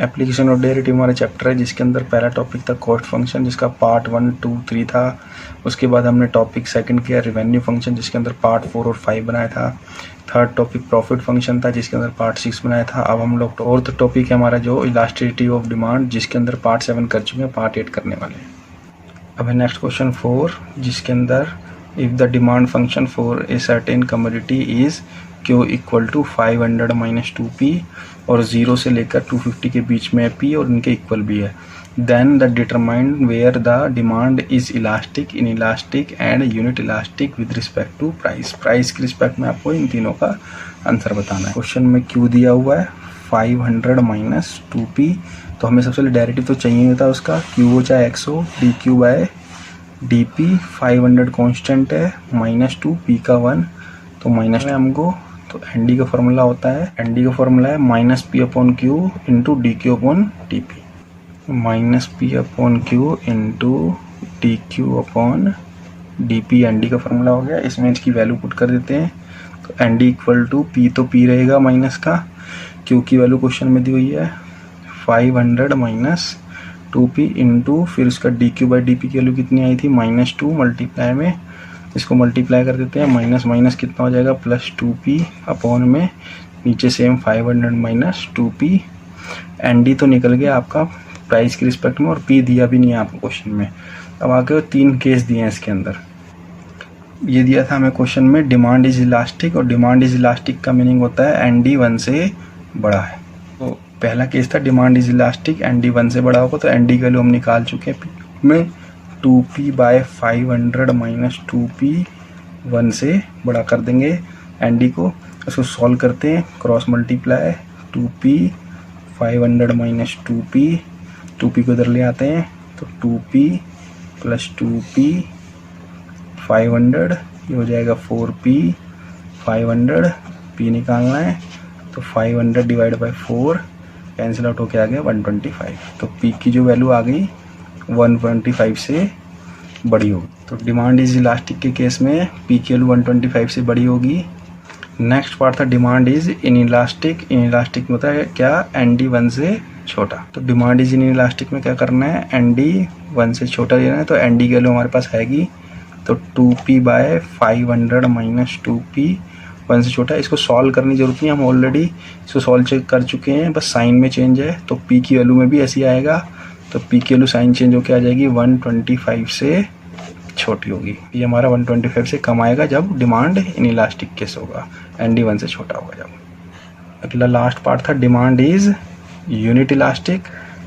Application of derivative हमारा chapter है जिसके अंदर पहला टॉपिक था कॉस्ट फंक्शन जिसका पार्ट 1, 2, 3 था। उसके बाद हमने टॉपिक सेकंड किया रेवेन्यू फंक्शन जिसके अंदर पार्ट 4 और 5 बनाया था। थर्ड टॉपिक प्रॉफिट फंक्शन था जिसके अंदर पार्ट 6 बनाया था। अब हम लोग फोर्थ टॉपिक है हमारा जो इलास्टिसिटी ऑफ डिमांड जिसके अंदर पार्ट 7 कर चुके हैं, पार्ट 8 करने वाले हैं। अब है नेक्स्ट क्वेश्चन 4 जिसके अंदर if the demand function for a certain commodity is Q equal to 500 minus 2P और 0 से लेकर 250 के बीच में P और इनके इक्वल भी है, then the determine where the demand is elastic, in elastic and unit elastic with respect to price. Price के रिस्पेक्ट में आपको इन तीनों का आंसर बताना है। क्वेश्चन में Q दिया हुआ है 500 माइनस 2P, तो हमें सबसे पहले डेरिवेटिव तो चाहिए होता है उसका, Q हो चाहे X हो, dQ बाय dP। 500 कांस्टेंट है, माइनस 2P का 1 तो माइनस में हमको, तो एनडी का फॉर्मूला होता है, एनडी का फॉर्मूला है minus P upon Q into D Q upon D P. Minus P upon Q into D Q upon D P ND का फॉर्मूला हो गया। इसमें इसकी वैल्यू पुट कर देते हैं, तो एनडी इक्वल टू पी, तो पी रहेगा माइनस का, क्यू की वैल्यू क्वेश्चन में दी हुई है 500 माइनस 2P इंटू फिर उसका D Q by D P की वैल्यू कितनी आई थी -2, मल्टीप्लाई में इसको मल्टीप्लाई कर देते हैं, माइनस माइनस कितना हो जाएगा +2P अपॉन में नीचे सेम 500 माइनस 2P। एनडी तो निकल गया आपका प्राइस के रिस्पेक्ट में और P दिया भी नहीं है आपको क्वेश्चन में। अब आगे 3 केस दिए हैं इसके अंदर। ये दिया था हमें क्वेश्चन में डिमांड इज इलास्टिक, और डिमांड इज इलास्टिक का मीनिंग होता है एनडी 1 से बड़ा है। तो पहला केस था डिमांड इज इलास्टिक, एनडी 1 से बड़ा होगा, तो एनडी की वैल्यू हम निकाल चुके हैं में 2P बाय 500 माइनस 2P 1 से बड़ा कर देंगे एनडी को। इसको सॉल्व करते हैं, cross multiply 2P 500 minus 2P को इधर ले आते हैं, तो 2P प्लस 2P 500 ये हो जाएगा 4P 500, P निकालना है तो 500 डिवाइड बाई 4 कैंसिल आउट होके आ गया 125। तो P की जो वैल्यू आ गई 125 से बड़ी होगी। तो डिमांड इज इलास्टिक के केस में P की वैल्यू 125 से बड़ी होगी। नेक्स्ट पार्ट था demand is in elastic, in elastic में होता है क्या, एनडी 1 से छोटा। तो डिमांड इज इन इलास्टिक में क्या करना है, एनडी 1 से छोटा लेना है, तो एनडी की वैल्यू हमारे पास हैगी, तो 2P बाय 500 माइनस 2P 1 से छोटा। इसको सॉल्व करने की जरूरत नहीं, हम ऑलरेडी इसको सॉल्व कर चुके हैं, बस साइन में चेंज है, तो P की वैल्यू में भी ऐसी आएगा, तो P की वैल्यू साइन चेंज होकर आ जाएगी 125 से छोटी होगी। ये हमारा 125 से कम आएगा जब डिमांड इन इलास्टिक केस होगा, एनडी 1 से छोटा होगा जब। अगला लास्ट पार्ट था डिमांड इज यूनिट इलास्टिक,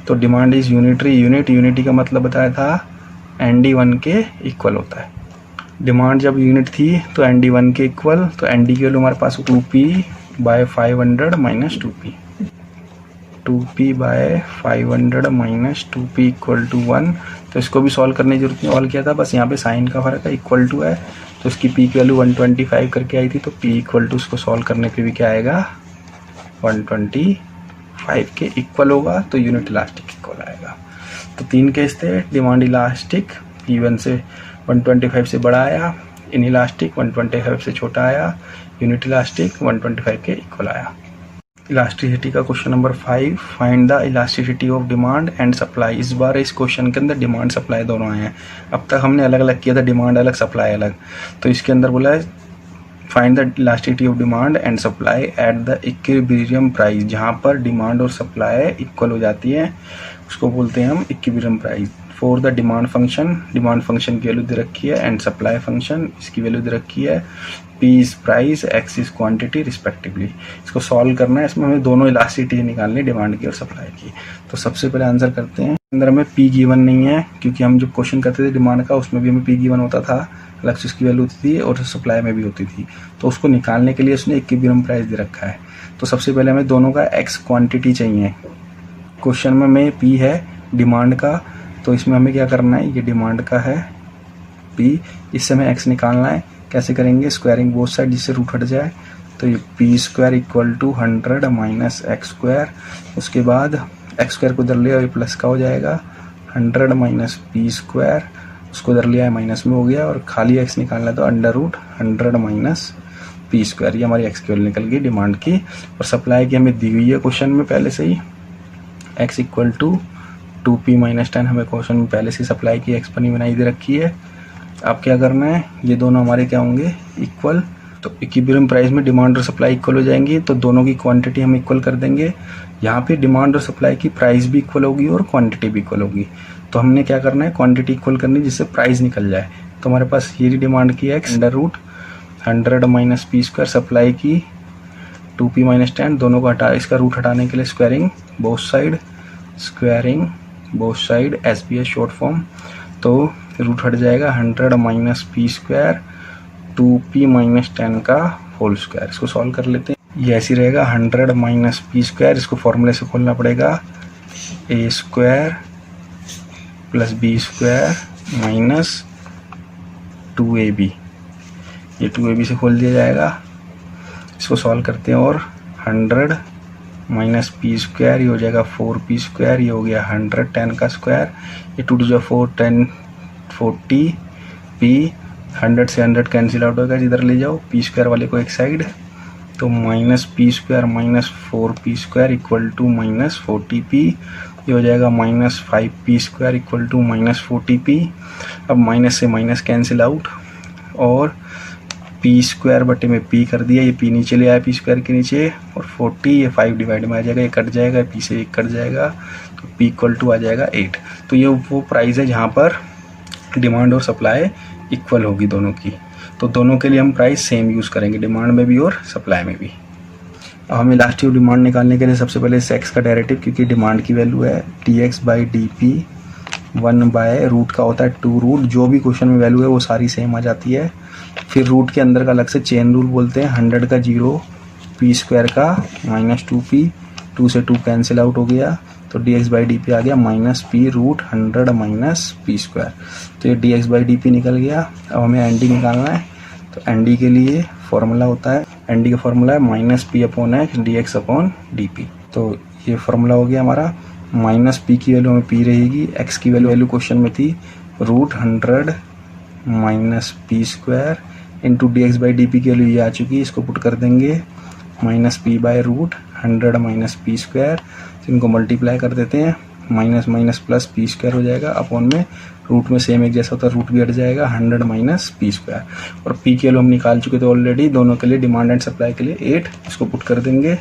तो डिमांड इज यूनिटरी, यूनिटी का मतलब बताया था एनडी 1 के इक्वल होता है। डिमांड जब यूनिट थी तो एनडी 1 के इक्वल, तो एनडी की वैल्यू हमारे पास 2P by 500 minus 2P by 500 minus 2P equal to 1। तो इसको भी सॉल्व करने की जरूरत नहीं, ऑल किया था, बस यहाँ पे साइन का फर्क है, इक्वल टू है, तो इसकी P की वैल्यू 125 करके आई थी, तो P इक्वल टू उसको सॉल्व करने पे भी क्या आएगा 125 के इक्वल होगा, तो यूनिट इलास्टिक इक्वल आएगा। तो 3 केस थे, डिमांड इलास्टिक P1 से 125 से बड़ा आया, इन इलास्टिक 125 से छोटा आया, यूनिट इलास्टिक 125 के इक्वल आया। इलास्टिसिटी का question number 5, find the elasticity of demand and supply. इस बार इस क्वेश्चन के अंदर डिमांड सप्लाई दोनों आए हैं, अब तक हमने अलग अलग किया था, डिमांड अलग सप्लाई अलग, तो इसके अंदर बोला है find the elasticity of demand and supply at the equilibrium price. जहाँ पर डिमांड और सप्लाई इक्वल हो जाती है उसको बोलते हैं हम equilibrium price. For the demand function की वैल्यू दे रखी है, एंड सप्लाई फंक्शन इसकी वैल्यू दे रखी है, P is price, X is quantity respectively. इसको सॉल्व करना है, इसमें हमें दोनों इलास्टिसिटी निकालनी, डिमांड की और सप्लाई की। तो सबसे पहले आंसर करते हैं, अंदर हमें P गिवन नहीं है, क्योंकि हम जो क्वेश्चन करते थे डिमांड का उसमें भी हमें P गिवन होता था, अलग से उसकी वैल्यू होती थी और सप्लाई में भी होती थी, तो उसको निकालने के लिए उसने इक्विलिब्रियम प्राइस दे रखा है। तो सबसे पहले हमें दोनों का X क्वांटिटी चाहिए। क्वेश्चन में हमें P है डिमांड का, तो इसमें हमें क्या करना है, ये डिमांड का है P, इससे हमें X निकालना है। कैसे करेंगे, स्क्वायरिंग बोथ साइड, जिससे रूट हट जाए, तो ये P² equal to 100 minus X², उसके बाद X² को इधर लिया ये प्लस का हो जाएगा, 100 माइनस P², उसको इधर लिया है माइनस में हो गया, और खाली X निकालना है तो √100 माइनस P², ये हमारी X की वैल्यू निकल गई डिमांड की। और सप्लाई की हमें दी हुई है क्वेश्चन में पहले से ही x equal to 2p minus 10 हमें क्वेश्चन में पहले से सप्लाई की एक्सपनी बनाई दे रखी है। अब क्या करना है, ये दोनों हमारे क्या होंगे, इक्वल। तो इक्विलिब्रियम प्राइस में डिमांड और सप्लाई इक्वल हो जाएंगी, तो दोनों की क्वांटिटी हम इक्वल कर देंगे। यहाँ पे डिमांड और सप्लाई की प्राइस भी इक्वल होगी और क्वांटिटी भी इक्वल होगी। तो हमने क्या करना है, क्वांटिटी इक्वल करनी जिससे प्राइस निकल जाए। तो हमारे पास ये डिमांड की x under root 100 minus P square, supply की 2p माइनस 10, दोनों को हटा, इसका रूट हटाने के लिए squaring both side SPH short form. तो रूट हट जाएगा 100 minus P square 2p minus 10 का होल स्क्वायर। इसको सॉल्व कर लेते हैं। ये ऐसे रहेगा 100 माइनस पी स्क्वायर, इसको फॉर्मूले से खोलना पड़ेगा, a square plus b square minus 2ab, ये 2ab से खोल दिया जाएगा। इसको सॉल्व करते हैं और 100 माइनस पी स्क्वायर, ये हो जाएगा 4p स्क्वायर, ये हो गया 100 10 का स्क्वायर, ये 2 to 4 10 40 p, 100 से 100 कैंसिल आउट होगा, जिधर ले जाओ पी स्क्वायर वाले को एक साइड। तो minus P square minus 4p square equal to minus 40p, ये हो जाएगा minus 5p square equal to minus 40p। अब माइनस से माइनस कैंसिल आउट और पी स्क्वायर बटे में पी कर दिया, ये पी नीचे ले आया पी स्क्वायर के नीचे, और 40 ये 5 डिवाइड में आ जाएगा, ये कट जाएगा, पी से 1 कट जाएगा, तो पी इक्वल टू आ जाएगा 8। तो ये वो प्राइस है जहाँ पर डिमांड और सप्लाई इक्वल होगी दोनों की। तो दोनों के लिए हम प्राइस सेम यूज़ करेंगे, डिमांड में भी और सप्लाई में भी। अब हमें इलास्टिक डिमांड निकालने के लिए सबसे पहले इस x का डेरिवेटिव, क्योंकि डिमांड की वैल्यू है dx by D 1 by root का होता है 2 रूट, जो भी क्वेश्चन में वैल्यू है वो सारी सेम आ जाती है। फिर रूट के अंदर का अलग से चेन रूल बोलते हैं, 100 का 0, पी स्क्वायर का माइनस 2p, 2 से 2 कैंसिल आउट हो गया, तो dx बाई डी आ गया minus P root 100 minus P square. तो ये dx बाई डी निकल गया। अब हमें एन डी निकालना है, तो एन डी के लिए फॉर्मूला होता है, एन डी का फॉर्मूला है minus P upon X D X upon D P. तो ये फॉर्मूला हो गया हमारा, माइनस पी की वैल्यू हमें पी रहेगी, एक्स की वैल्यू क्वेश्चन में थी root 100 minus P square into D X by D P की वैल्यू ये आ चुकी है, इसको पुट कर देंगे minus P by root 100 minus P square, तो इनको मल्टीप्लाई कर देते हैं, minus minus plus P square हो जाएगा, अपॉन में रूट में सेम एक जैसा होता है, रूट भी हट जाएगा 100 माइनस पी स्क्वायर। और पी की वैल्यू हम निकाल चुके थे ऑलरेडी दोनों के लिए, डिमांड एंड सप्लाई के लिए 8, इसको पुट कर देंगे।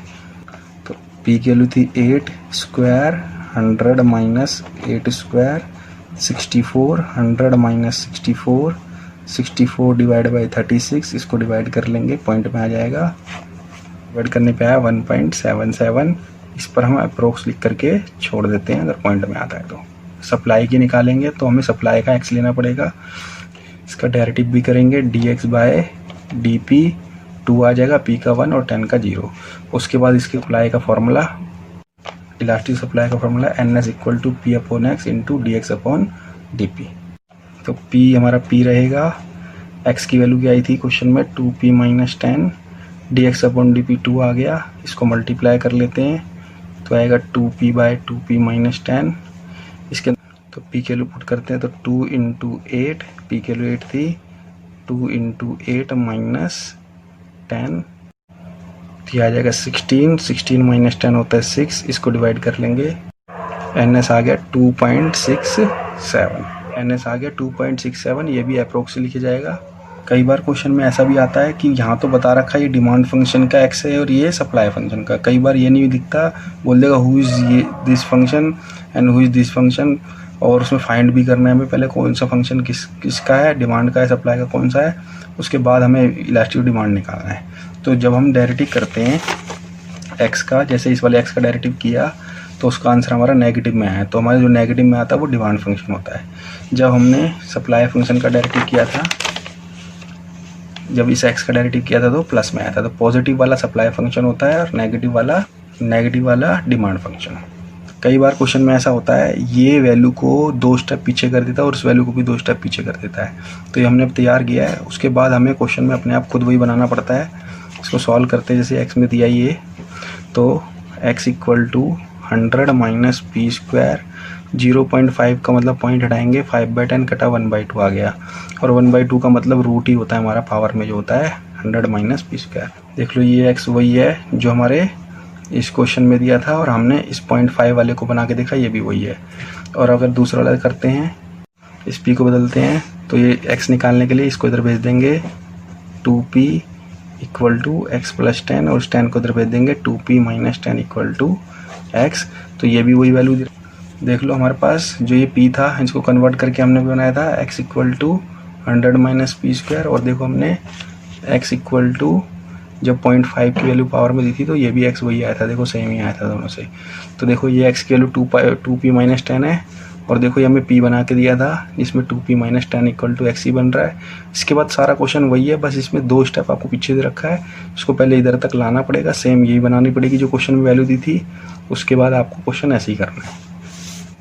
तो पी की वैल्यू थी 8 square 100 minus 8 square 64, 100 minus 64, 64 divide by 36, इसको डिवाइड कर लेंगे, पॉइंट में आ जाएगा, डिवाइड करने पे आया 1.77। इस पर हम अप्रोक्स लिख करके छोड़ देते हैं अगर पॉइंट में आता है। तो सप्लाई की निकालेंगे तो हमें सप्लाई का एक्स लेना पड़ेगा, इसका डेरिवेटिव भी करेंगे, dx बाय डी 2 आ जाएगा, p का 1 और 10 का 0। उसके बाद इसके सप्लाई का फॉर्मूला, इलास्टिक सप्लाई का formula ns equal to P upon X into D X upon D P. तो p हमारा p रहेगा, x की वैल्यू क्या आई थी क्वेश्चन में 2p minus 10, D X upon D P 2 आ गया, इसको मल्टीप्लाई कर लेते हैं तो आएगा 2p बाई 2p माइनस 10। इसके तो p की वैल्यू पुट करते हैं, तो 2 इंटू 8, p की वैल्यू 8 थी, 2 इंटू 8 माइनस 10, ये आ जाएगा 16, 16 माइनस 10 होता है 6, इसको डिवाइड कर लेंगे, ns आ गया 2.67, ns आ गया 2.67, ये भी अप्रोक्स लिखा जाएगा। कई बार क्वेश्चन में ऐसा भी आता है कि यहाँ तो बता रखा है ये डिमांड फंक्शन का एक्स है और ये सप्लाई फंक्शन का, कई बार ये नहीं दिखता, बोल देगा हु इज़ ये this function and who is this function, और उसमें फाइंड भी करना है हमें पहले कौन सा फंक्शन किसका है, डिमांड का है सप्लाई का कौन सा है, उसके बाद हमें इलास्टिक डिमांड निकालना है। तो जब हम डेरिवेटिव करते हैं एक्स का, जैसे इस वाले एक्स का डेरिवेटिव किया तो उसका आंसर हमारा नेगेटिव में है, तो हमारा जो नेगेटिव में आता है वो डिमांड फंक्शन होता है। जब हमने सप्लाई फंक्शन का डेरिवेटिव किया था, जब इस एक्स का डेरिवेटिव किया था तो प्लस में आया था, तो पॉजिटिव वाला सप्लाई फंक्शन होता है और नेगेटिव वाला डिमांड फंक्शन। कई बार क्वेश्चन में ऐसा होता है ये वैल्यू को 2 स्टेप पीछे कर देता है और उस वैल्यू को भी 2 स्टेप पीछे कर देता है, तो ये हमने अब तैयार किया है। उसके बाद हमें क्वेश्चन में अपने आप खुद वही बनाना पड़ता है। इसको सॉल्व करते हैं, जैसे एक्स में दिया ये, तो X equal to 100 minus P square, 0.5 का मतलब पॉइंट हटाएंगे, 5/10 कटा 1/2 आ गया, और 1/2 का मतलब रूट ही होता है हमारा पावर में जो होता है 100 माइनस पी स्क्वायर। देख लो ये एक्स वही है जो हमारे इस क्वेश्चन में दिया था और हमने इस 0.5 वाले को बना के देखा, ये भी वही है। और अगर दूसरा वाला करते हैं, इस p को बदलते हैं तो ये x निकालने के लिए इसको इधर भेज देंगे 2p equal to x plus 10 और उस 10 को इधर भेज देंगे 2p minus 10 equal to x। तो ये भी वही वैल्यू देख लो, हमारे पास जो ये p था इसको कन्वर्ट करके हमने बनाया था x equal to 100 minus P square. और देखो हमने x इक्वल टू जब 0.5 की वैल्यू पावर में दी थी तो ये भी x वही आया था, देखो सेम ही आया था दोनों से। तो देखो ये x की वैल्यू 2p माइनस 10 है और देखो ये हमें p बना के दिया था जिसमें 2p minus 10 equal to x ही बन रहा है। इसके बाद सारा क्वेश्चन वही है, बस इसमें 2 स्टेप आपको पीछे दे रखा है, इसको पहले इधर तक लाना पड़ेगा, सेम यही बनानी पड़ेगी जो क्वेश्चन में वैल्यू दी थी, उसके बाद आपको क्वेश्चन ऐसे ही करना है।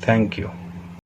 Thank you.